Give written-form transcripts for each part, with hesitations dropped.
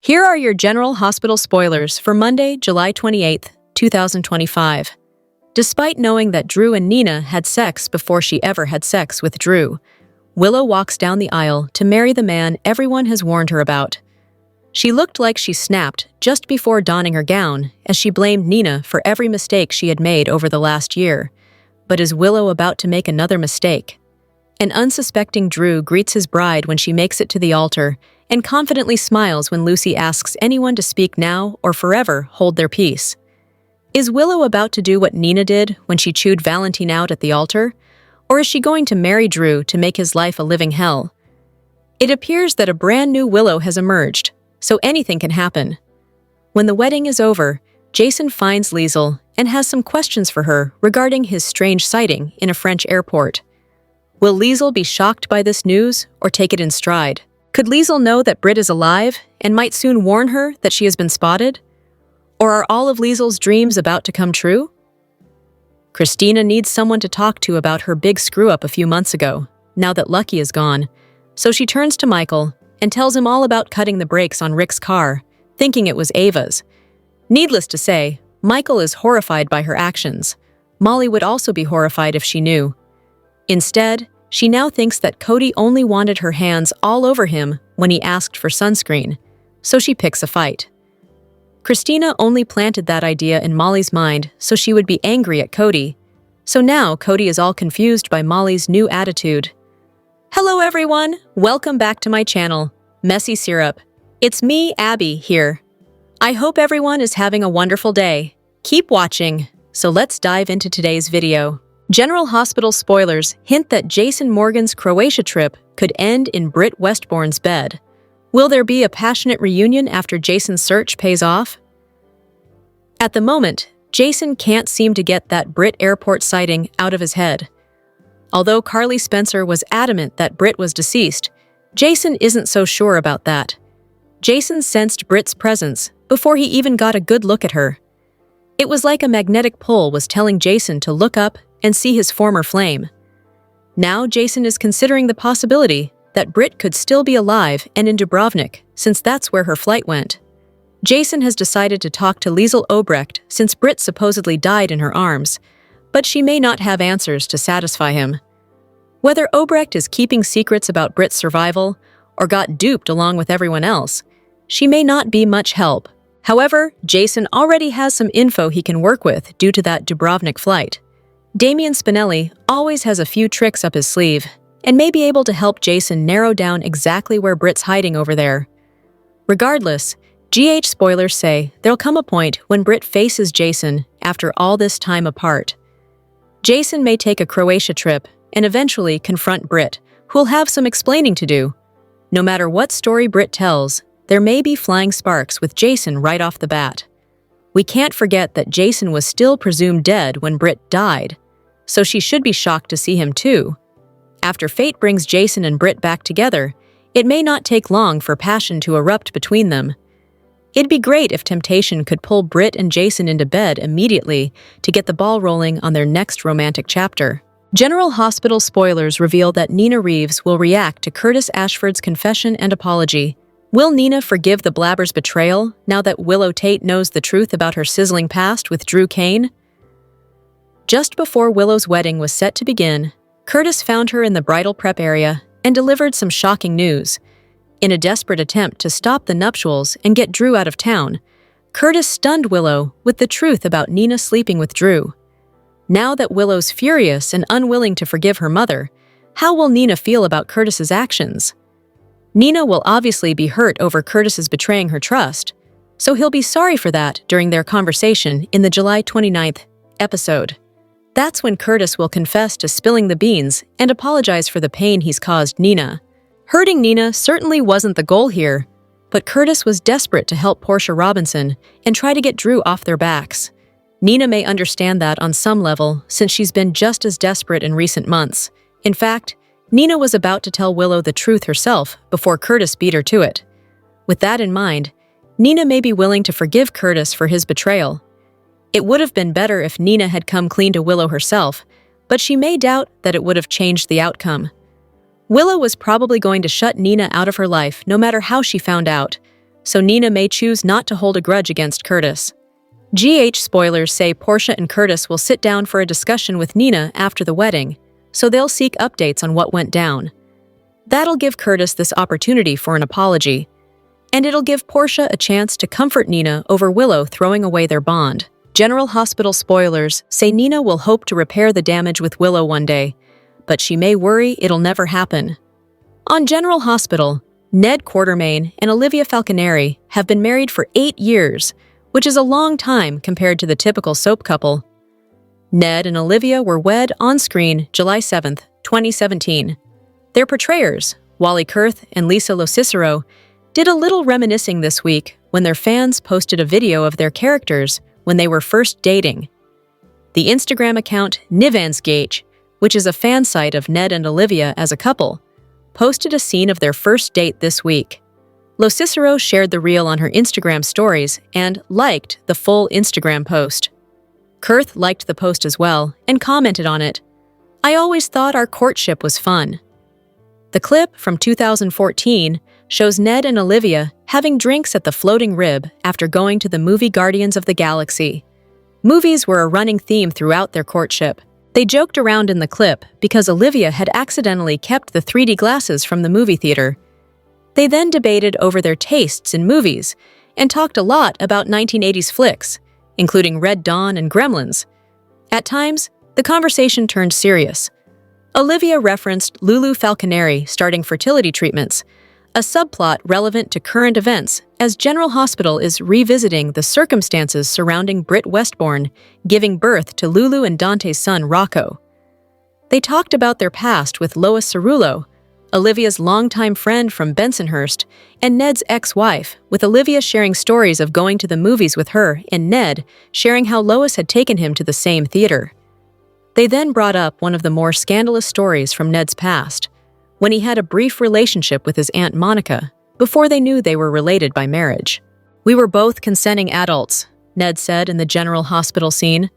Here are your General Hospital spoilers for Monday, July 28, 2025. Despite knowing that Drew and Nina had sex before she ever had sex with Drew, Willow walks down the aisle to marry the man everyone has warned her about. She looked like she snapped just before donning her gown as she blamed Nina for every mistake she had made over the last year. But is Willow about to make another mistake? An unsuspecting Drew greets his bride when she makes it to the altar and confidently smiles when Lucy asks anyone to speak now or forever hold their peace. Is Willow about to do what Nina did when she chewed Valentine out at the altar? Or is she going to marry Drew to make his life a living hell? It appears that a brand new Willow has emerged, so anything can happen. When the wedding is over, Jason finds Liesl and has some questions for her regarding his strange sighting in a French airport. Will Liesl be shocked by this news or take it in stride? Could Liesl know that Britt is alive and might soon warn her that she has been spotted? Or are all of Liesl's dreams about to come true? Christina needs someone to talk to about her big screw-up a few months ago, now that Lucky is gone, so she turns to Michael and tells him all about cutting the brakes on Rick's car, thinking it was Ava's. Needless to say, Michael is horrified by her actions. Molly would also be horrified if she knew. Instead, she now thinks that Cody only wanted her hands all over him when he asked for sunscreen, so she picks a fight. Christina only planted that idea in Molly's mind so she would be angry at Cody. So now Cody is all confused by Molly's new attitude. Hello everyone, welcome back to my channel, Messy Syrup. It's me, Abby, here. I hope everyone is having a wonderful day. Keep watching, so let's dive into today's video. General Hospital spoilers hint that Jason Morgan's Croatia trip could end in Britt Westbourne's bed. Will there be a passionate reunion after Jason's search pays off? At the moment, Jason can't seem to get that Britt airport sighting out of his head. Although Carly Spencer was adamant that Britt was deceased, Jason isn't so sure about that. Jason sensed Britt's presence before he even got a good look at her. It was like a magnetic pull was telling Jason to look up and see his former flame. Now Jason is considering the possibility that Britt could still be alive and in Dubrovnik, since that's where her flight went. Jason has decided to talk to Liesl Obrecht since Britt supposedly died in her arms, but she may not have answers to satisfy him. Whether Obrecht is keeping secrets about Britt's survival or got duped along with everyone else, she may not be much help. However, Jason already has some info he can work with due to that Dubrovnik flight. Damian Spinelli always has a few tricks up his sleeve and may be able to help Jason narrow down exactly where Britt's hiding over there. Regardless, GH spoilers say there'll come a point when Britt faces Jason after all this time apart. Jason may take a Croatia trip and eventually confront Britt, who'll have some explaining to do. No matter what story Britt tells, there may be flying sparks with Jason right off the bat. We can't forget that Jason was still presumed dead when Britt died, so she should be shocked to see him too. After fate brings Jason and Britt back together, it may not take long for passion to erupt between them. It'd be great if temptation could pull Britt and Jason into bed immediately to get the ball rolling on their next romantic chapter. General Hospital spoilers reveal that Nina Reeves will react to Curtis Ashford's confession and apology. Will Nina forgive the blabber's betrayal now that Willow Tate knows the truth about her sizzling past with Drew Kane? Just before Willow's wedding was set to begin, Curtis found her in the bridal prep area and delivered some shocking news. In a desperate attempt to stop the nuptials and get Drew out of town, Curtis stunned Willow with the truth about Nina sleeping with Drew. Now that Willow's furious and unwilling to forgive her mother, how will Nina feel about Curtis's actions? Nina will obviously be hurt over Curtis's betraying her trust, so he'll be sorry for that during their conversation in the July 29th episode. That's when Curtis will confess to spilling the beans and apologize for the pain he's caused Nina. Hurting Nina certainly wasn't the goal here, but Curtis was desperate to help Portia Robinson and try to get Drew off their backs. Nina may understand that on some level since she's been just as desperate in recent months. In fact, Nina was about to tell Willow the truth herself before Curtis beat her to it. With that in mind, Nina may be willing to forgive Curtis for his betrayal. It would have been better if Nina had come clean to Willow herself, but she may doubt that it would have changed the outcome. Willow was probably going to shut Nina out of her life no matter how she found out, so Nina may choose not to hold a grudge against Curtis. GH spoilers say Portia and Curtis will sit down for a discussion with Nina after the wedding, so they'll seek updates on what went down. That'll give Curtis this opportunity for an apology, and it'll give Portia a chance to comfort Nina over Willow throwing away their bond. General Hospital spoilers say Nina will hope to repair the damage with Willow one day, but she may worry it'll never happen. On General Hospital, Ned Quartermaine and Olivia Falconeri have been married for 8 years, which is a long time compared to the typical soap couple. Ned and Olivia were wed on-screen July 7, 2017. Their portrayers, Wally Kurth and Lisa Locicero, did a little reminiscing this week when their fans posted a video of their characters when they were first dating. The Instagram account Nivansgage, which is a fan site of Ned and Olivia as a couple, posted a scene of their first date this week. Locicero shared the reel on her Instagram stories and liked the full Instagram post. Kurth liked the post as well and commented on it. "I always thought our courtship was fun." The clip from 2014 shows Ned and Olivia having drinks at the Floating Rib after going to the movie Guardians of the Galaxy. Movies were a running theme throughout their courtship. They joked around in the clip because Olivia had accidentally kept the 3D glasses from the movie theater. They then debated over their tastes in movies and talked a lot about 1980s flicks, including Red Dawn and Gremlins. At times, the conversation turned serious. Olivia referenced Lulu Falconeri starting fertility treatments, a subplot relevant to current events as General Hospital is revisiting the circumstances surrounding Britt Westbourne giving birth to Lulu and Dante's son Rocco. They talked about their past with Lois Cerullo, Olivia's longtime friend from Bensonhurst, and Ned's ex-wife, with Olivia sharing stories of going to the movies with her and Ned sharing how Lois had taken him to the same theater. They then brought up one of the more scandalous stories from Ned's past, when he had a brief relationship with his Aunt Monica before they knew they were related by marriage. "We were both consenting adults," Ned said in the General Hospital scene.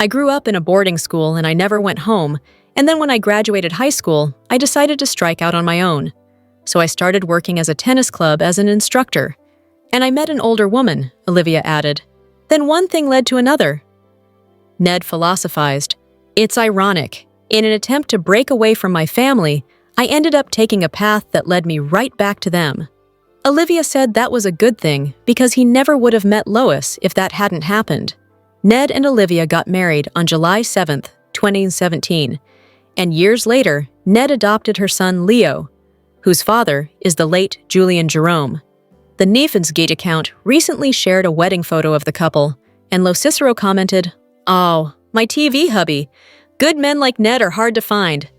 "I grew up in a boarding school and I never went home, and then when I graduated high school, I decided to strike out on my own. So I started working as a tennis club as an instructor. And I met an older woman," Olivia added. "Then one thing led to another." Ned philosophized, "It's ironic. In an attempt to break away from my family, I ended up taking a path that led me right back to them." Olivia said that was a good thing because he never would have met Lois if that hadn't happened. Ned and Olivia got married on July 7, 2017, and years later, Ned adopted her son Leo, whose father is the late Julian Jerome. The Nivansgate account recently shared a wedding photo of the couple, and Locicero commented, "Oh, my TV hubby. Good men like Ned are hard to find."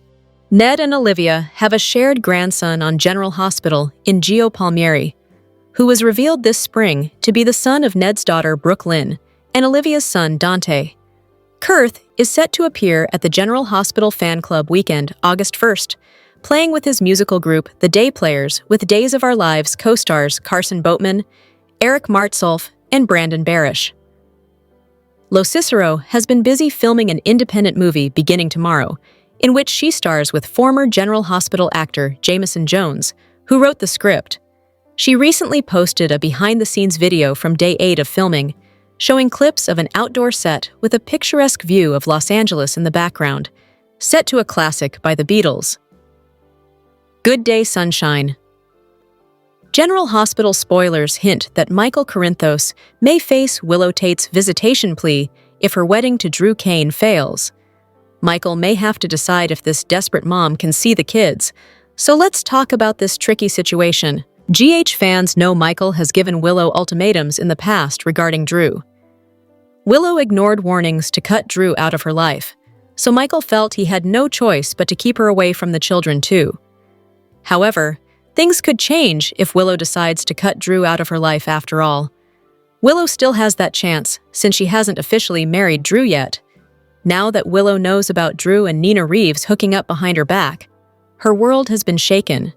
Ned and Olivia have a shared grandson on General Hospital in Gio Palmieri, who was revealed this spring to be the son of Ned's daughter Brooke Lynn and Olivia's son Dante. Kurth is set to appear at the General Hospital Fan Club weekend, August 1st, playing with his musical group The Day Players with Days of Our Lives co-stars Carson Boatman, Eric Martsolf, and Brandon Barish. Locicero has been busy filming an independent movie beginning tomorrow, in which she stars with former General Hospital actor Jameson Jones, who wrote the script. She recently posted a behind-the-scenes video from day 8 of filming, showing clips of an outdoor set with a picturesque view of Los Angeles in the background, set to a classic by the Beatles. Good Day Sunshine. General Hospital spoilers hint that Michael Corinthos may face Willow Tate's visitation plea if her wedding to Drew Kane fails. Michael may have to decide if this desperate mom can see the kids, so let's talk about this tricky situation. GH fans know Michael has given Willow ultimatums in the past regarding Drew. Willow ignored warnings to cut Drew out of her life, so Michael felt he had no choice but to keep her away from the children too. However, things could change if Willow decides to cut Drew out of her life after all. Willow still has that chance, since she hasn't officially married Drew yet. Now that Willow knows about Drew and Nina Reeves hooking up behind her back, her world has been shaken.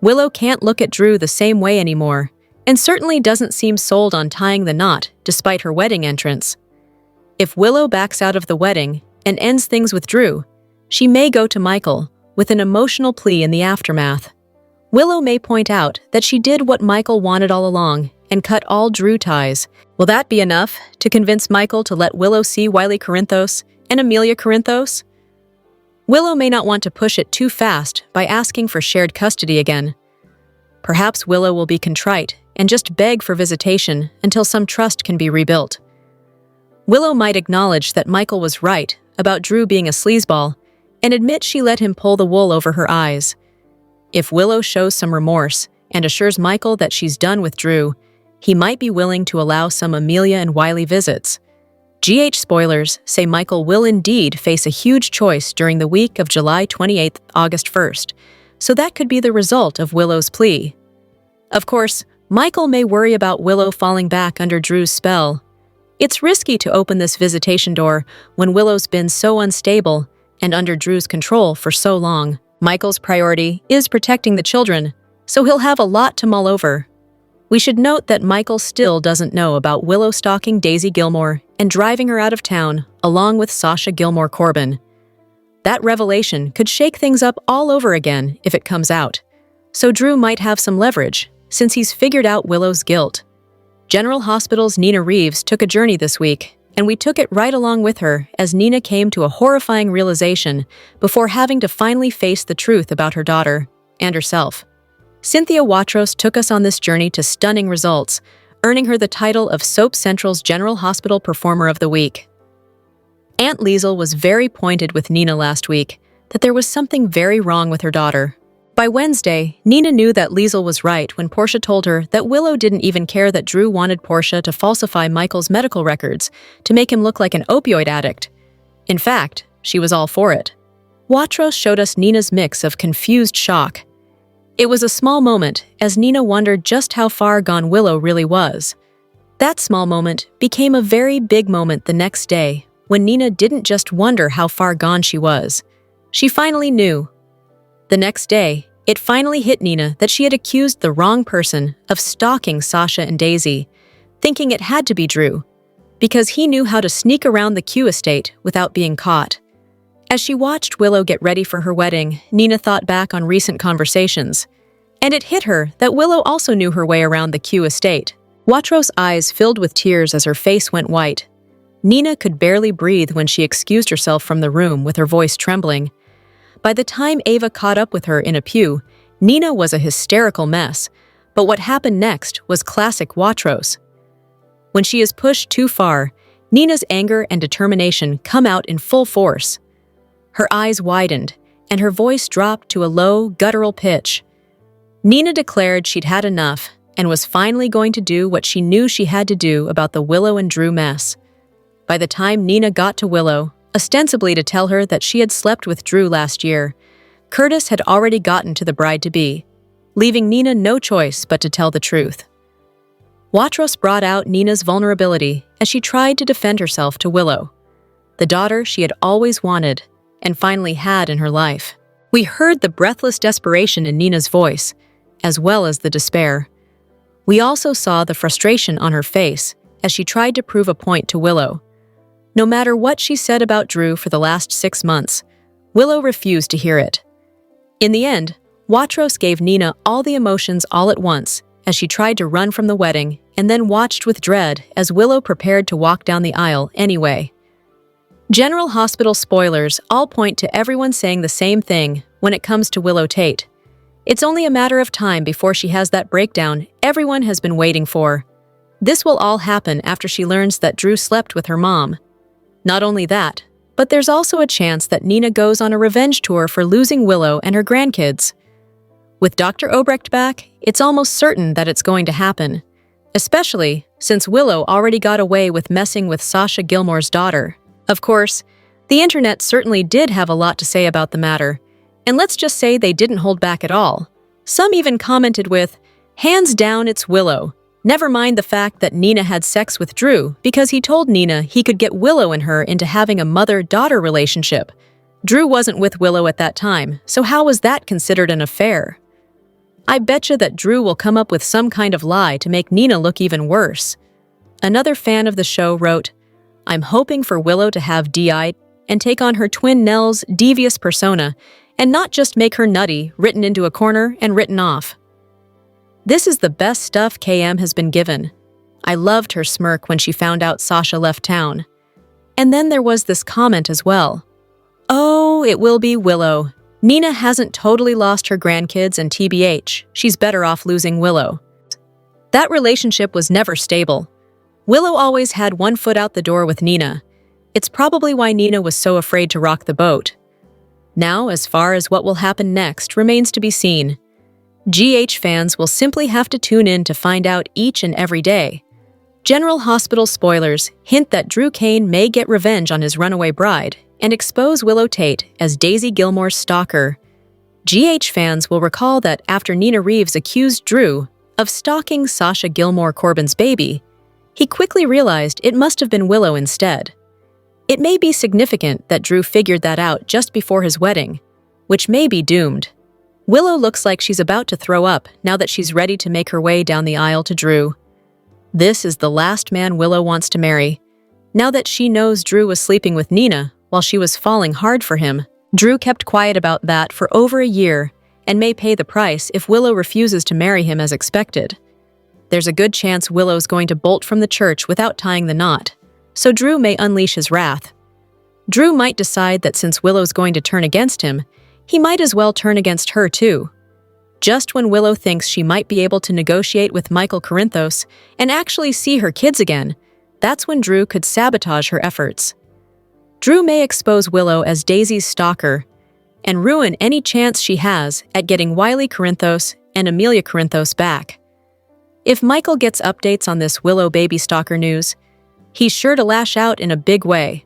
Willow can't look at Drew the same way anymore, and certainly doesn't seem sold on tying the knot despite her wedding entrance. If Willow backs out of the wedding and ends things with Drew, she may go to Michael with an emotional plea in the aftermath. Willow may point out that she did what Michael wanted all along and cut all Drew ties. Will that be enough to convince Michael to let Willow see Wiley Corinthos and Amelia Corinthos? Willow may not want to push it too fast by asking for shared custody again. Perhaps Willow will be contrite and just beg for visitation until some trust can be rebuilt. Willow might acknowledge that Michael was right about Drew being a sleazeball and admit she let him pull the wool over her eyes. If Willow shows some remorse and assures Michael that she's done with Drew, he might be willing to allow some Amelia and Wiley visits. GH spoilers say Michael will indeed face a huge choice during the week of July 28th, August 1st, so that could be the result of Willow's plea. Of course, Michael may worry about Willow falling back under Drew's spell. It's risky to open this visitation door when Willow's been so unstable and under Drew's control for so long. Michael's priority is protecting the children, so he'll have a lot to mull over. We should note that Michael still doesn't know about Willow stalking Daisy Gilmore and driving her out of town, along with Sasha Gilmore Corbin. That revelation could shake things up all over again if it comes out, so Drew might have some leverage since he's figured out Willow's guilt. General Hospital's Nina Reeves took a journey this week, and we took it right along with her as Nina came to a horrifying realization before having to finally face the truth about her daughter and herself. Cynthia Watros took us on this journey to stunning results, earning her the title of Soap Central's General Hospital Performer of the Week. Aunt Liesel was very pointed with Nina last week that there was something very wrong with her daughter. By Wednesday, Nina knew that Liesel was right when Portia told her that Willow didn't even care that Drew wanted Portia to falsify Michael's medical records to make him look like an opioid addict. In fact, she was all for it. Watros showed us Nina's mix of confused shock. It was a small moment as Nina wondered just how far gone Willow really was. That small moment became a very big moment the next day when Nina didn't just wonder how far gone she was. She finally knew. The next day, it finally hit Nina that she had accused the wrong person of stalking Sasha and Daisy, thinking it had to be Drew, because he knew how to sneak around the Q estate without being caught. As she watched Willow get ready for her wedding, Nina thought back on recent conversations, and it hit her that Willow also knew her way around the Q estate. Watros' eyes filled with tears as her face went white. Nina could barely breathe when she excused herself from the room with her voice trembling. By the time Ava caught up with her in a pew, Nina was a hysterical mess, but what happened next was classic Watros. When she is pushed too far, Nina's anger and determination come out in full force. Her eyes widened, and her voice dropped to a low, guttural pitch. Nina declared she'd had enough and was finally going to do what she knew she had to do about the Willow and Drew mess. By the time Nina got to Willow, ostensibly to tell her that she had slept with Drew last year, Curtis had already gotten to the bride-to-be, leaving Nina no choice but to tell the truth. Watros brought out Nina's vulnerability as she tried to defend herself to Willow, the daughter she had always wanted and finally had in her life. We heard the breathless desperation in Nina's voice, as well as the despair. We also saw the frustration on her face as she tried to prove a point to Willow. No matter what she said about Drew for the last 6 months, Willow refused to hear it. In the end, Watros gave Nina all the emotions all at once as she tried to run from the wedding and then watched with dread as Willow prepared to walk down the aisle anyway. General Hospital spoilers all point to everyone saying the same thing when it comes to Willow Tate. It's only a matter of time before she has that breakdown everyone has been waiting for. This will all happen after she learns that Drew slept with her mom. Not only that, but there's also a chance that Nina goes on a revenge tour for losing Willow and her grandkids. With Dr. Obrecht back, it's almost certain that it's going to happen, especially since Willow already got away with messing with Sasha Gilmore's daughter. Of course, the internet certainly did have a lot to say about the matter, and let's just say they didn't hold back at all. Some even commented with, "Hands down, it's Willow. Never mind the fact that Nina had sex with Drew because he told Nina he could get Willow and her into having a mother-daughter relationship. Drew wasn't with Willow at that time, so how was that considered an affair? I betcha that Drew will come up with some kind of lie to make Nina look even worse." Another fan of the show wrote, "I'm hoping for Willow to have DI and take on her twin Nell's devious persona and not just make her nutty, written into a corner and written off. This is the best stuff KM has been given. I loved her smirk when she found out Sasha left town. And then there was this comment as well. Oh, it will be Willow. Nina hasn't totally lost her grandkids and TBH, she's better off losing Willow. That relationship was never stable. Willow always had one foot out the door with Nina. It's probably why Nina was so afraid to rock the boat. Now, as far as what will happen next remains to be seen. GH fans will simply have to tune in to find out each and every day. General Hospital spoilers hint that Drew Kane may get revenge on his runaway bride and expose Willow Tate as Daisy Gilmore's stalker. GH fans will recall that after Nina Reeves accused Drew of stalking Sasha Gilmore Corbin's baby, he quickly realized it must have been Willow instead. It may be significant that Drew figured that out just before his wedding, which may be doomed. Willow looks like she's about to throw up now that she's ready to make her way down the aisle to Drew. This is the last man Willow wants to marry. Now that she knows Drew was sleeping with Nina while she was falling hard for him, Drew kept quiet about that for over a year and may pay the price if Willow refuses to marry him as expected. There's a good chance Willow's going to bolt from the church without tying the knot, so Drew may unleash his wrath. Drew might decide that since Willow's going to turn against him, he might as well turn against her too. Just when Willow thinks she might be able to negotiate with Michael Corinthos and actually see her kids again, that's when Drew could sabotage her efforts. Drew may expose Willow as Daisy's stalker and ruin any chance she has at getting Wiley Corinthos and Amelia Corinthos back. If Michael gets updates on this Willow baby stalker news, he's sure to lash out in a big way.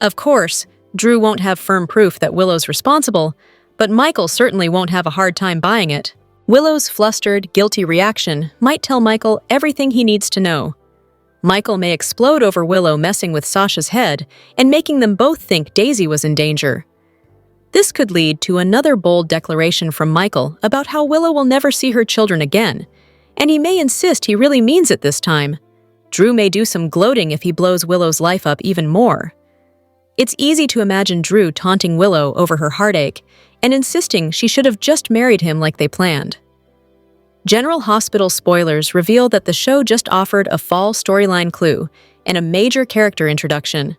Of course, Drew won't have firm proof that Willow's responsible, but Michael certainly won't have a hard time buying it. Willow's flustered, guilty reaction might tell Michael everything he needs to know. Michael may explode over Willow messing with Sasha's head and making them both think Daisy was in danger. This could lead to another bold declaration from Michael about how Willow will never see her children again, and he may insist he really means it this time. Drew may do some gloating if he blows Willow's life up even more. It's easy to imagine Drew taunting Willow over her heartache and insisting she should have just married him like they planned. General Hospital spoilers reveal that the show just offered a fall storyline clue and a major character introduction.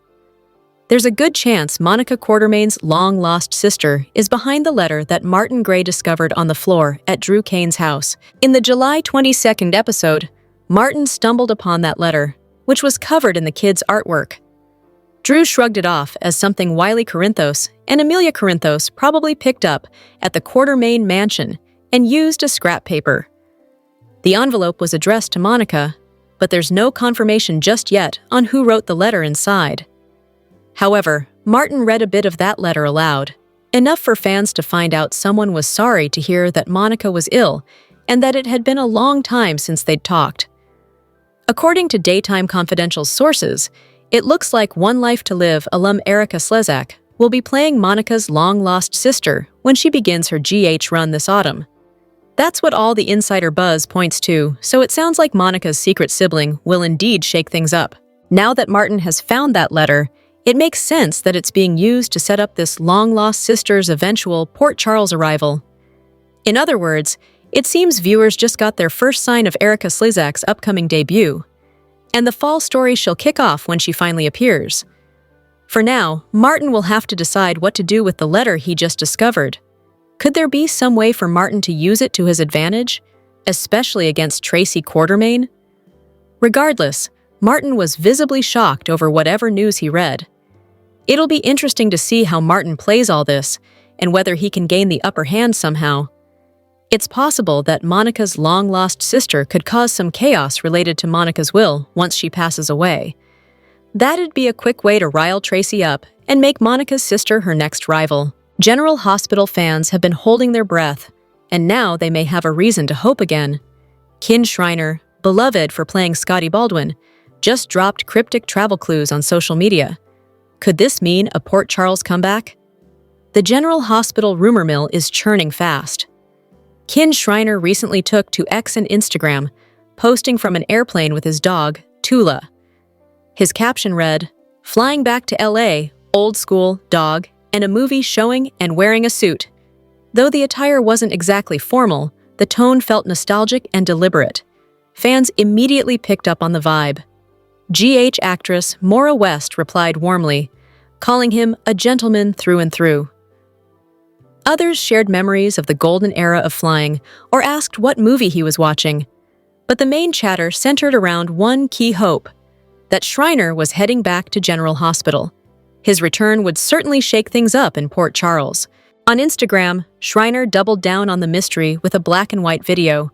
There's a good chance Monica Quartermain's long-lost sister is behind the letter that Martin Gray discovered on the floor at Drew Kane's house. In the July 22nd episode, Martin stumbled upon that letter, which was covered in the kids' artwork. Drew shrugged it off as something Wiley Corinthos and Amelia Corinthos probably picked up at the Quartermain mansion and used as scrap paper. The envelope was addressed to Monica, but there's no confirmation just yet on who wrote the letter inside. However, Martin read a bit of that letter aloud, enough for fans to find out someone was sorry to hear that Monica was ill and that it had been a long time since they'd talked. According to Daytime Confidential's sources, it looks like One Life to Live alum Erica Slezak will be playing Monica's long-lost sister when she begins her GH run this autumn. That's what all the insider buzz points to, so it sounds like Monica's secret sibling will indeed shake things up. Now that Martin has found that letter, it makes sense that it's being used to set up this long-lost sister's eventual Port Charles arrival. In other words, it seems viewers just got their first sign of Erica Slezak's upcoming debut, and the fall story she'll kick off when she finally appears. For now, Martin will have to decide what to do with the letter he just discovered. Could there be some way for Martin to use it to his advantage, especially against Tracy Quartermain? Regardless, Martin was visibly shocked over whatever news he read. It'll be interesting to see how Martin plays all this and whether he can gain the upper hand somehow. It's possible that Monica's long-lost sister could cause some chaos related to Monica's will once she passes away. That'd be a quick way to rile Tracy up and make Monica's sister her next rival. General Hospital fans have been holding their breath, and now they may have a reason to hope again. Kin Shriner, beloved for playing Scotty Baldwin, just dropped cryptic travel clues on social media. Could this mean a Port Charles comeback? The General Hospital rumor mill is churning fast. Kin Shriner recently took to X and Instagram, posting from an airplane with his dog, Tula. His caption read, "Flying back to LA, old school, dog, and a movie showing and wearing a suit. Though the attire wasn't exactly formal, the tone felt nostalgic and deliberate. Fans immediately picked up on the vibe. GH actress Maura West replied warmly, calling him a gentleman through and through. Others shared memories of the golden era of flying or asked what movie he was watching. But the main chatter centered around one key hope: that Schreiner was heading back to General Hospital. His return would certainly shake things up in Port Charles. On Instagram, Schreiner doubled down on the mystery with a black and white video.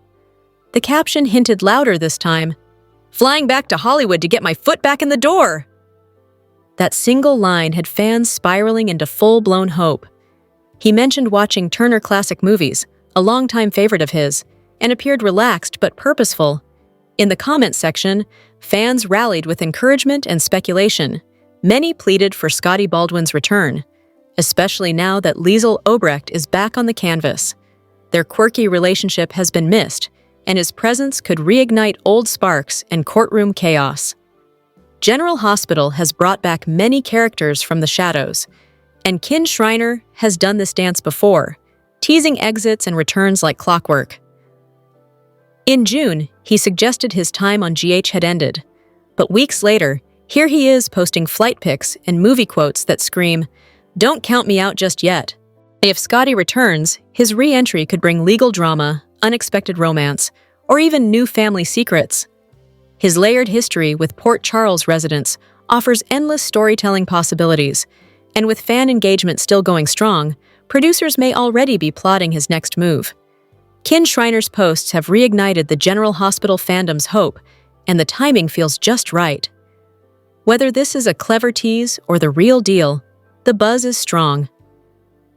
The caption hinted louder this time, "Flying back to Hollywood to get my foot back in the door!" That single line had fans spiraling into full-blown hope. He mentioned watching Turner Classic Movies, a longtime favorite of his, and appeared relaxed but purposeful. In the comments section, fans rallied with encouragement and speculation. Many pleaded for Scotty Baldwin's return, especially now that Liesl Obrecht is back on the canvas. Their quirky relationship has been missed, and his presence could reignite old sparks and courtroom chaos. General Hospital has brought back many characters from the shadows, and Kin Schreiner has done this dance before, teasing exits and returns like clockwork. In June, he suggested his time on GH had ended, but weeks later, here he is posting flight pics and movie quotes that scream, "Don't count me out just yet." If Scotty returns, his re-entry could bring legal drama, unexpected romance, or even new family secrets. His layered history with Port Charles residents offers endless storytelling possibilities, and with fan engagement still going strong, producers may already be plotting his next move. Kin Schreiner's posts have reignited the General Hospital fandom's hope, and the timing feels just right. Whether this is a clever tease or the real deal, the buzz is strong.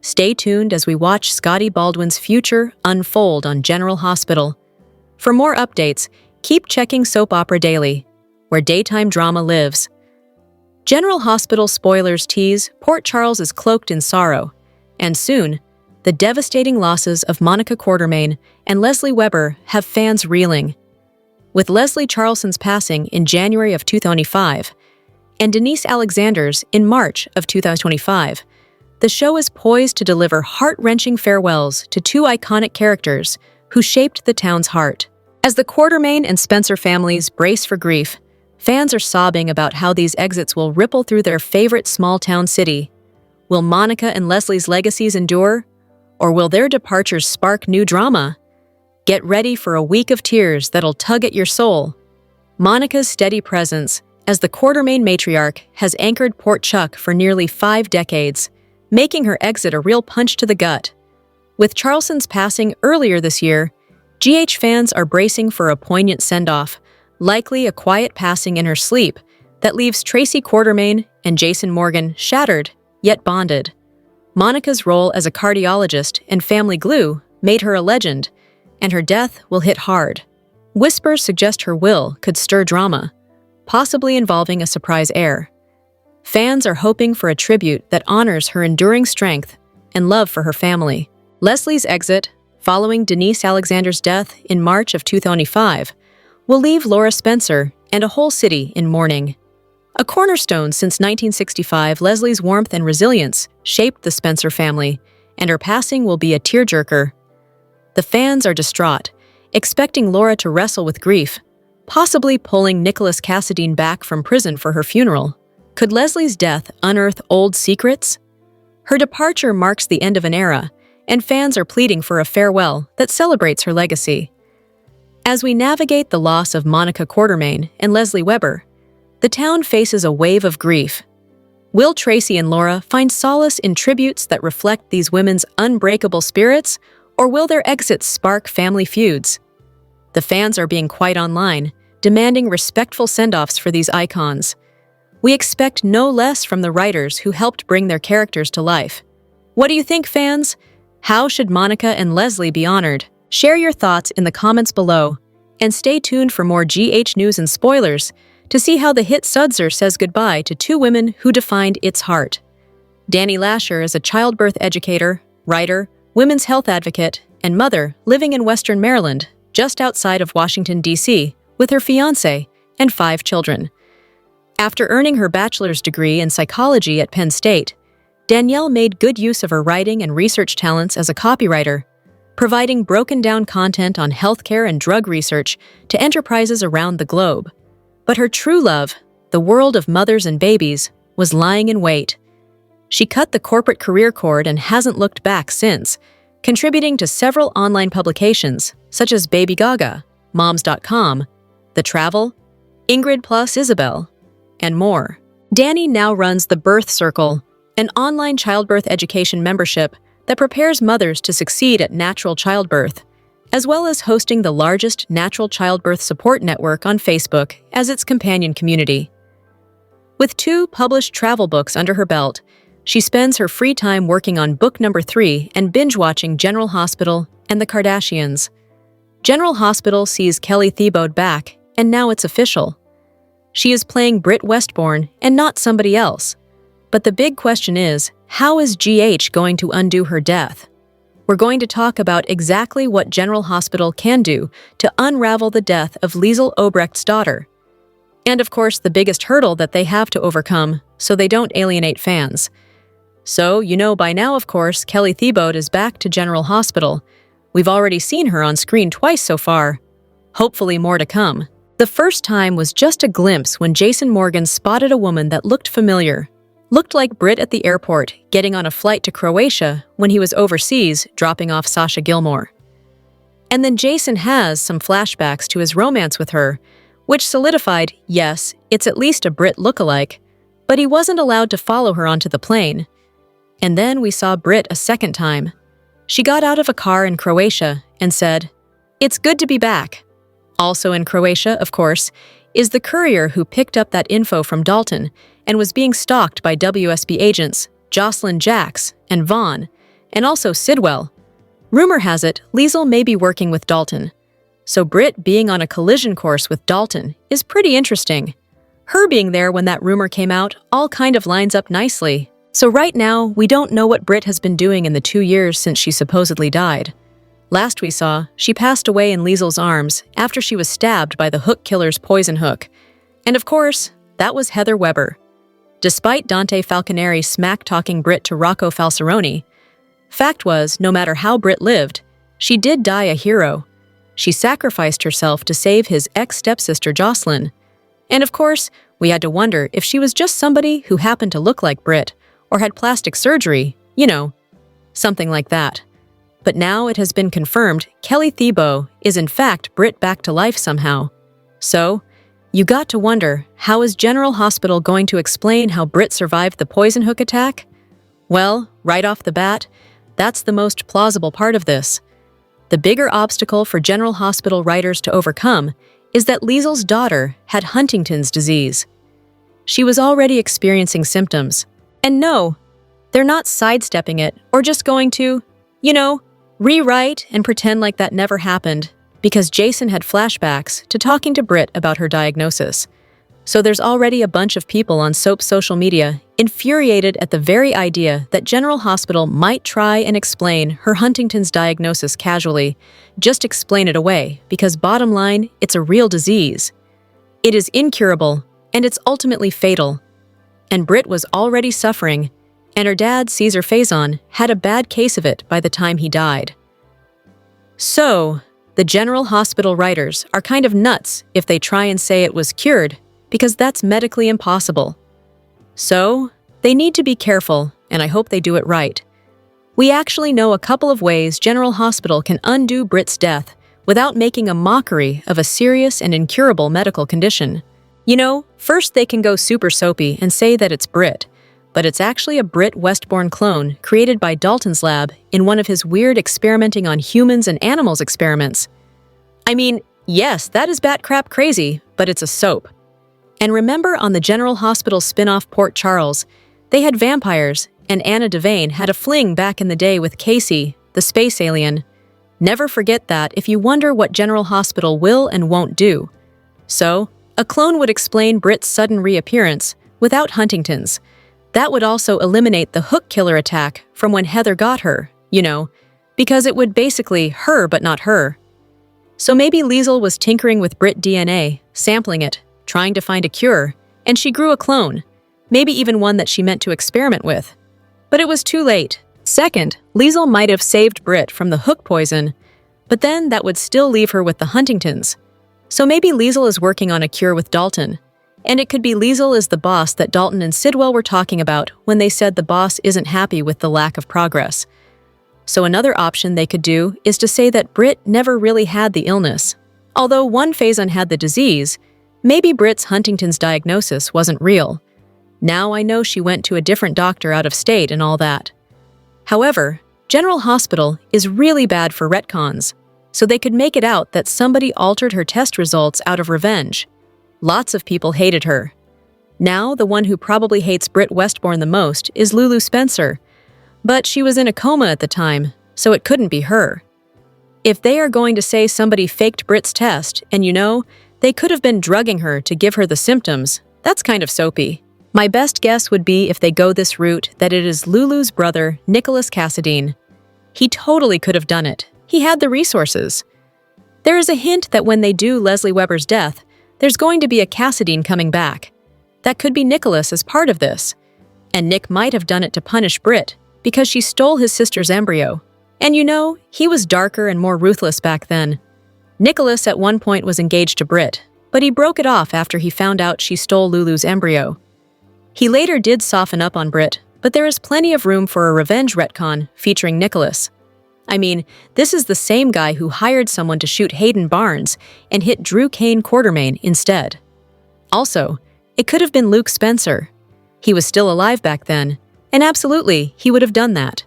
Stay tuned as we watch Scotty Baldwin's future unfold on General Hospital. For more updates, keep checking Soap Opera Daily, where daytime drama lives. General Hospital spoilers tease Port Charles is cloaked in sorrow, and soon, the devastating losses of Monica Quartermaine and Leslie Weber have fans reeling. With Leslie Charleson's passing in January of 2005 and Denise Alexander's in March of 2025, the show is poised to deliver heart-wrenching farewells to two iconic characters who shaped the town's heart. As the Quartermaine and Spencer families brace for grief, fans are sobbing about how these exits will ripple through their favorite small-town city. Will Monica and Leslie's legacies endure? Or will their departures spark new drama? Get ready for a week of tears that'll tug at your soul. Monica's steady presence as the Quartermaine matriarch has anchored Port Chuck for nearly 5 decades, making her exit a real punch to the gut. With Charleson's passing earlier this year, GH fans are bracing for a poignant send-off, likely a quiet passing in her sleep that leaves Tracy Quartermaine and Jason Morgan shattered, yet bonded. Monica's role as a cardiologist and family glue made her a legend, and her death will hit hard. Whispers suggest her will could stir drama, possibly involving a surprise heir. Fans are hoping for a tribute that honors her enduring strength and love for her family. Leslie's exit, following Denise Alexander's death in March of 2005, will leave Laura Spencer and a whole city in mourning. A cornerstone since 1965, Leslie's warmth and resilience shaped the Spencer family, and her passing will be a tearjerker. The fans are distraught, expecting Laura to wrestle with grief, possibly pulling Nicholas Cassadine back from prison for her funeral. Could Leslie's death unearth old secrets? Her departure marks the end of an era, and fans are pleading for a farewell that celebrates her legacy. As we navigate the loss of Monica Quartermaine and Leslie Weber, the town faces a wave of grief. Will Tracy and Laura find solace in tributes that reflect these women's unbreakable spirits, or will their exits spark family feuds? The fans are being quiet online, demanding respectful send-offs for these icons. We expect no less from the writers who helped bring their characters to life. What do you think, fans? How should Monica and Leslie be honored? Share your thoughts in the comments below, and stay tuned for more GH news and spoilers to see how the hit Sudzer says goodbye to two women who defined its heart. Dani Lasher is a childbirth educator, writer, women's health advocate, and mother living in Western Maryland, just outside of Washington, D.C., with her fiancé and 5 children. After earning her bachelor's degree in psychology at Penn State, Danielle made good use of her writing and research talents as a copywriter, providing broken-down content on healthcare and drug research to enterprises around the globe. But her true love, the world of mothers and babies, was lying in wait. She cut the corporate career cord and hasn't looked back since, contributing to several online publications such as Baby Gaga, Moms.com, The Travel, Ingrid plus Isabel, and more. Dani now runs the Birth Circle, an online childbirth education membership that prepares mothers to succeed at natural childbirth, as well as hosting the largest natural childbirth support network on Facebook as its companion community. With 2 published travel books under her belt, she spends her free time working on book number 3 and binge-watching General Hospital and The Kardashians. General Hospital sees Kelly Thiebaud back, and now it's official. She is playing Britt Westbourne and not somebody else. But the big question is, how is GH going to undo her death? We're going to talk about exactly what General Hospital can do to unravel the death of Liesl Obrecht's daughter. And of course, the biggest hurdle that they have to overcome so they don't alienate fans. So, you know by now, of course, Kelly Thiebaud is back to General Hospital. We've already seen her on screen twice so far. Hopefully more to come. The first time was just a glimpse when Jason Morgan spotted a woman that looked familiar. Looked like Britt at the airport, getting on a flight to Croatia when he was overseas, dropping off Sasha Gilmore. And then Jason has some flashbacks to his romance with her, which solidified, yes, it's at least a Britt lookalike, but he wasn't allowed to follow her onto the plane. And then we saw Britt a second time. She got out of a car in Croatia and said, "It's good to be back." Also in Croatia, of course, is the courier who picked up that info from Dalton and was being stalked by WSB agents Jocelyn Jacks and Vaughn, and also Sidwell. Rumor has it Liesl may be working with Dalton. So Britt being on a collision course with Dalton is pretty interesting. Her being there when that rumor came out all kind of lines up nicely. So right now, we don't know what Britt has been doing in the 2 years since she supposedly died. Last we saw, she passed away in Liesl's arms after she was stabbed by the hook killer's poison hook. And of course, that was Heather Weber. Despite Dante Falconeri smack-talking Britt to Rocco Falsaroni, fact was, no matter how Britt lived, she did die a hero. She sacrificed herself to save his ex-stepsister Jocelyn. And of course, we had to wonder if she was just somebody who happened to look like Britt, or had plastic surgery, you know, something like that. But now it has been confirmed Kelly Thiebaud is in fact Britt back to life somehow. So, you got to wonder, how is General Hospital going to explain how Britt survived the poison hook attack? Well, right off the bat, that's the most plausible part of this. The bigger obstacle for General Hospital writers to overcome is that Liesl's daughter had Huntington's disease. She was already experiencing symptoms. And no, they're not sidestepping it or just going to, rewrite and pretend like that never happened because Jason had flashbacks to talking to Britt about her diagnosis. So there's already a bunch of people on Soap's social media infuriated at the very idea that General Hospital might try and explain her Huntington's diagnosis casually, just explain it away, because bottom line, it's a real disease. It is incurable, and it's ultimately fatal. And Britt was already suffering, and her dad, Caesar Faison, had a bad case of it by the time he died. So, the General Hospital writers are kind of nuts if they try and say it was cured, because that's medically impossible. So, they need to be careful, and I hope they do it right. We actually know a couple of ways General Hospital can undo Britt's death without making a mockery of a serious and incurable medical condition. First they can go super soapy and say that it's Britt, but it's actually a Britt Westbourne clone created by Dalton's lab in one of his weird experimenting on humans and animals experiments. I mean, yes, that is bat crap crazy, but it's a soap. And remember on the General Hospital spin-off Port Charles, they had vampires, and Anna Devane had a fling back in the day with Casey, the space alien. Never forget that if you wonder what General Hospital will and won't do. So, a clone would explain Britt's sudden reappearance without Huntington's. That would also eliminate the hook killer attack from when Heather got her, because it would basically her but not her. So maybe Liesl was tinkering with Britt DNA, sampling it, trying to find a cure, and she grew a clone, maybe even one that she meant to experiment with. But it was too late. Second, Liesl might have saved Britt from the hook poison, but then that would still leave her with the Huntingtons. So maybe Liesl is working on a cure with Dalton. And it could be Liesl is the boss that Dalton and Sidwell were talking about when they said the boss isn't happy with the lack of progress. So another option they could do is to say that Britt never really had the illness. Although one Faison had the disease, maybe Britt's Huntington's diagnosis wasn't real. Now I know she went to a different doctor out of state and all that. However, General Hospital is really bad for retcons, so they could make it out that somebody altered her test results out of revenge. Lots of people hated her. Now, the one who probably hates Britt Westbourne the most is Lulu Spencer, but she was in a coma at the time, so it couldn't be her. If they are going to say somebody faked Britt's test, and they could have been drugging her to give her the symptoms, that's kind of soapy. My best guess would be if they go this route that it is Lulu's brother, Nicholas Cassadine. He totally could have done it. He had the resources. There is a hint that when they do Leslie Weber's death, there's going to be a Cassadine coming back. That could be Nicholas as part of this. And Nick might have done it to punish Britt, because she stole his sister's embryo. And he was darker and more ruthless back then. Nicholas at one point was engaged to Britt, but he broke it off after he found out she stole Lulu's embryo. He later did soften up on Britt, but there is plenty of room for a revenge retcon featuring Nicholas. I mean, this is the same guy who hired someone to shoot Hayden Barnes and hit Drew Kane Quartermain instead. Also, it could have been Luke Spencer. He was still alive back then, and absolutely, he would have done that.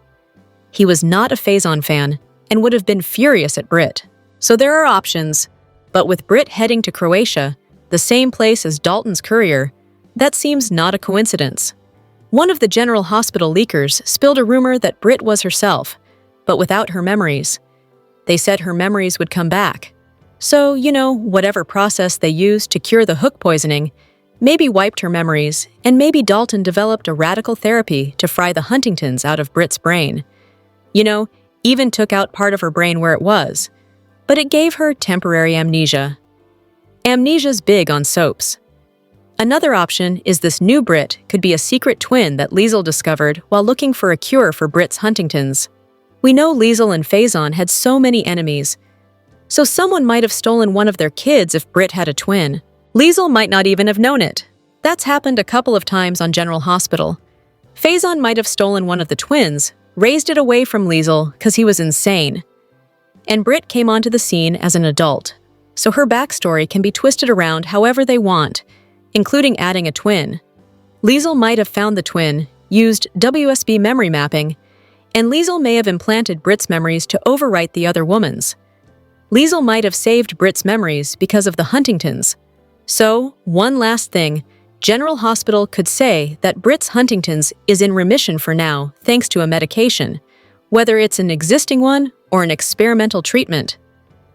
He was not a Faison fan and would have been furious at Britt. So there are options, but with Britt heading to Croatia, the same place as Dalton's courier, that seems not a coincidence. One of the General Hospital leakers spilled a rumor that Britt was herself, but without her memories. They said her memories would come back. So, whatever process they used to cure the hook poisoning, maybe wiped her memories, and maybe Dalton developed a radical therapy to fry the Huntingtons out of Britt's brain. Even took out part of her brain where it was. But it gave her temporary amnesia. Amnesia's big on soaps. Another option is this new Britt could be a secret twin that Liesl discovered while looking for a cure for Britt's Huntington's. We know Liesl and Faison had so many enemies, so someone might have stolen one of their kids if Britt had a twin. Liesl might not even have known it. That's happened a couple of times on General Hospital. Faison might have stolen one of the twins, raised it away from Liesl because he was insane. And Britt came onto the scene as an adult, so her backstory can be twisted around however they want, including adding a twin. Liesl might have found the twin, used WSB memory mapping, and Liesl may have implanted Britt's memories to overwrite the other woman's. Liesl might have saved Britt's memories because of the Huntingtons. So, one last thing, General Hospital could say that Britt's Huntington's is in remission for now thanks to a medication, whether it's an existing one or an experimental treatment.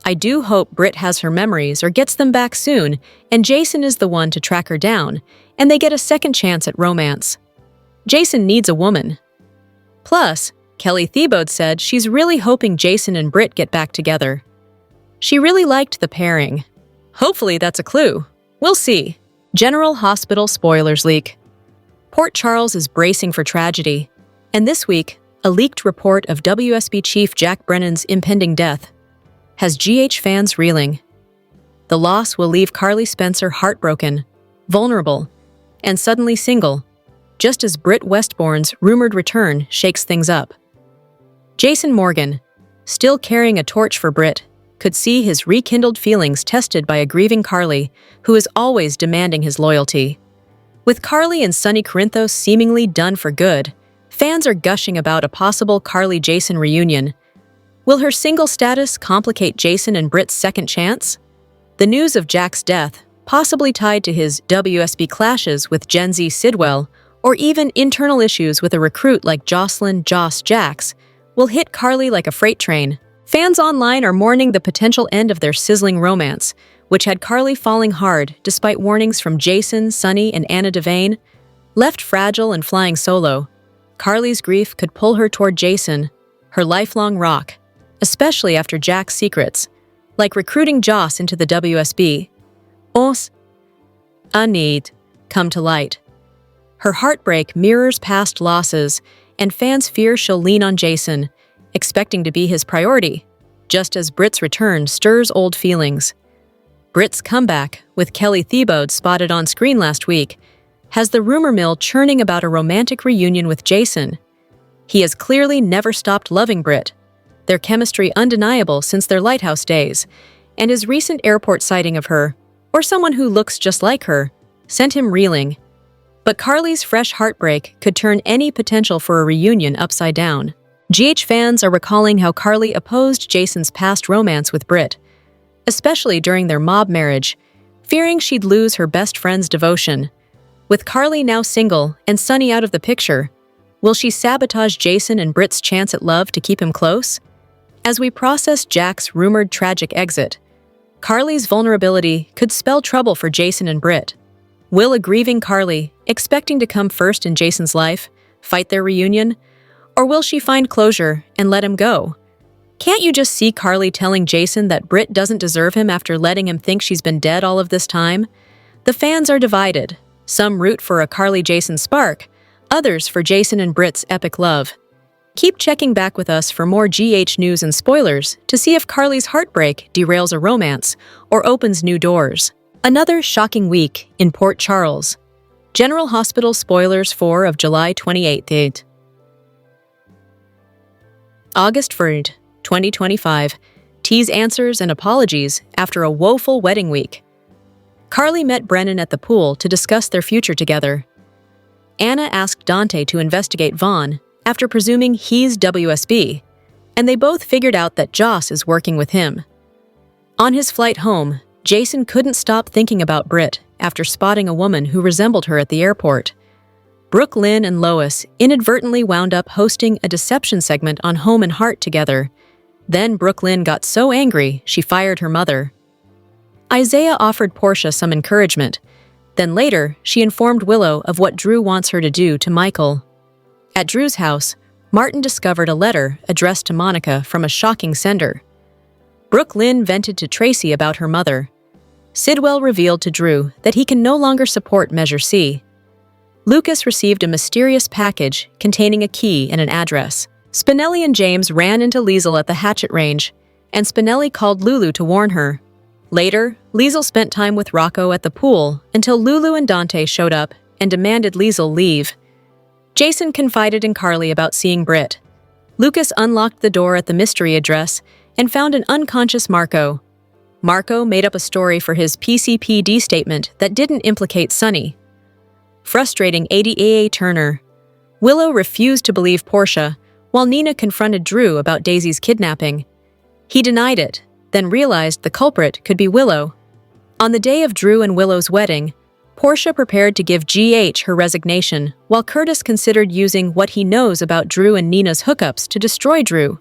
I do hope Britt has her memories or gets them back soon, and Jason is the one to track her down, and they get a second chance at romance. Jason needs a woman. Plus, Kelly Thiebaud said she's really hoping Jason and Britt get back together. She really liked the pairing. Hopefully that's a clue. We'll see. General Hospital spoilers leak. Port Charles is bracing for tragedy, and this week, a leaked report of WSB Chief Jack Brennan's impending death has GH fans reeling. The loss will leave Carly Spencer heartbroken, vulnerable, and suddenly single, just as Britt Westbourne's rumored return shakes things up. Jason Morgan, still carrying a torch for Britt, could see his rekindled feelings tested by a grieving Carly, who is always demanding his loyalty. With Carly and Sonny Corinthos seemingly done for good, fans are gushing about a possible Carly-Jason reunion. Will her single status complicate Jason and Britt's second chance? The news of Jack's death, possibly tied to his WSB clashes with Gen Z Sidwell, or even internal issues with a recruit like Jocelyn Joss Jacks, will hit Carly like a freight train. Fans online are mourning the potential end of their sizzling romance, which had Carly falling hard despite warnings from Jason, Sonny, and Anna Devane. Left fragile and flying solo, Carly's grief could pull her toward Jason, her lifelong rock, especially after Jack's secrets, like recruiting Joss into the WSB. Os a need come to light. Her heartbreak mirrors past losses and fans fear she'll lean on Jason, expecting to be his priority, just as Britt's return stirs old feelings. Britt's comeback, with Kelly Thiebaud spotted on screen last week, has the rumor mill churning about a romantic reunion with Jason. He has clearly never stopped loving Britt, their chemistry undeniable since their lighthouse days, and his recent airport sighting of her, or someone who looks just like her, sent him reeling. But Carly's fresh heartbreak could turn any potential for a reunion upside down. GH fans are recalling how Carly opposed Jason's past romance with Britt, especially during their mob marriage, fearing she'd lose her best friend's devotion. With Carly now single and Sonny out of the picture, will she sabotage Jason and Britt's chance at love to keep him close? As we process Jack's rumored tragic exit, Carly's vulnerability could spell trouble for Jason and Britt. Will a grieving Carly, expecting to come first in Jason's life, fight their reunion? Or will she find closure and let him go? Can't you just see Carly telling Jason that Britt doesn't deserve him after letting him think she's been dead all of this time? The fans are divided. Some root for a Carly-Jason spark, others for Jason and Britt's epic love. Keep checking back with us for more GH news and spoilers to see if Carly's heartbreak derails a romance or opens new doors. Another shocking week in Port Charles. General Hospital spoilers 4 of July 28th. August 3rd, 2025. Tease answers and apologies after a woeful wedding week. Carly met Brennan at the pool to discuss their future together. Anna asked Dante to investigate Vaughn after presuming he's WSB, and they both figured out that Joss is working with him. On his flight home, Jason couldn't stop thinking about Britt after spotting a woman who resembled her at the airport. Brooke Lynn and Lois inadvertently wound up hosting a deception segment on Home and Heart together. Then Brooke Lynn got so angry she fired her mother. Isaiah offered Portia some encouragement. Then later, she informed Willow of what Drew wants her to do to Michael. At Drew's house, Martin discovered a letter addressed to Monica from a shocking sender. Brooke Lynn vented to Tracy about her mother. Sidwell revealed to Drew that he can no longer support Measure C. Lucas received a mysterious package containing a key and an address. Spinelli and James ran into Liesl at the hatchet range, and Spinelli called Lulu to warn her. Later, Liesl spent time with Rocco at the pool until Lulu and Dante showed up and demanded Liesl leave. Jason confided in Carly about seeing Britt. Lucas unlocked the door at the mystery address and found an unconscious Marco. Marco made up a story for his PCPD statement that didn't implicate Sonny. Frustrating ADAA Turner. Willow refused to believe Portia, while Nina confronted Drew about Daisy's kidnapping. He denied it, then realized the culprit could be Willow. On the day of Drew and Willow's wedding, Portia prepared to give GH her resignation, while Curtis considered using what he knows about Drew and Nina's hookups to destroy Drew.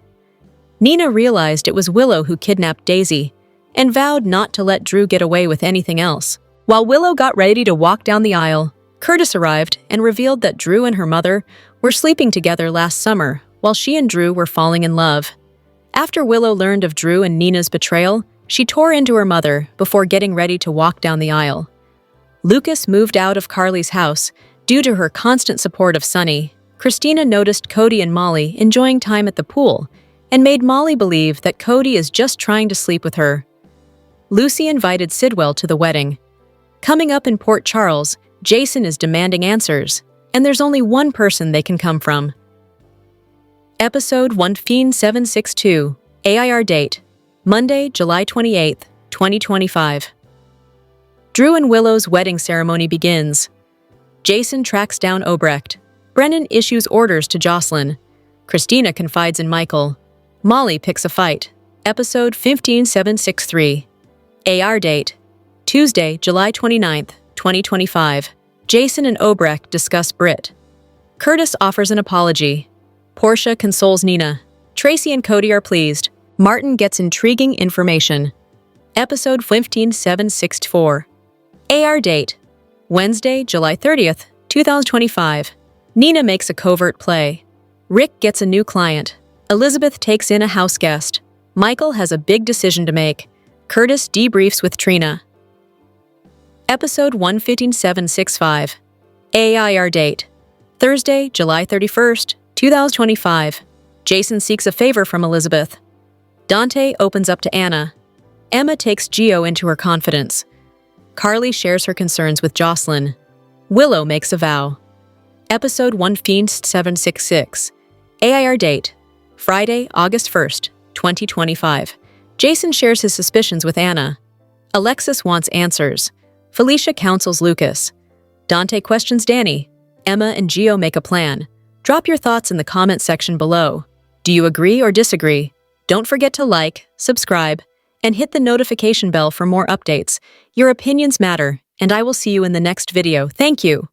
Nina realized it was Willow who kidnapped Daisy, and vowed not to let Drew get away with anything else. While Willow got ready to walk down the aisle, Curtis arrived and revealed that Drew and her mother were sleeping together last summer, while she and Drew were falling in love. After Willow learned of Drew and Nina's betrayal, she tore into her mother before getting ready to walk down the aisle. Lucas moved out of Carly's house due to her constant support of Sonny. Christina noticed Cody and Molly enjoying time at the pool and made Molly believe that Cody is just trying to sleep with her. Lucy invited Sidwell to the wedding. Coming up in Port Charles, Jason is demanding answers, and there's only one person they can come from. Episode 15762, AIR date, Monday, July 28th, 2025. Drew and Willow's wedding ceremony begins. Jason tracks down Obrecht. Brennan issues orders to Jocelyn. Christina confides in Michael. Molly picks a fight. Episode 15763. AR date, Tuesday, July 29th, 2025. Jason and Obrecht discuss Britt. Curtis offers an apology. Portia consoles Nina. Tracy and Cody are pleased. Martin gets intriguing information. Episode 15764. AR date, Wednesday, July 30th, 2025. Nina makes a covert play. Rick gets a new client. Elizabeth takes in a house guest. Michael has a big decision to make. Curtis debriefs with Trina. Episode 15765. AIR date, Thursday, July 31st, 2025. Jason seeks a favor from Elizabeth. Dante opens up to Anna. Emma takes Gio into her confidence. Carly shares her concerns with Jocelyn. Willow makes a vow. Episode 1 Feast 766. AIR date: Friday, August 1st, 2025. Jason shares his suspicions with Anna. Alexis wants answers. Felicia counsels Lucas. Dante questions Danny. Emma and Gio make a plan. Drop your thoughts in the comment section below. Do you agree or disagree? Don't forget to like, subscribe, and hit the notification bell for more updates. Your opinions matter, and I will see you in the next video. Thank you.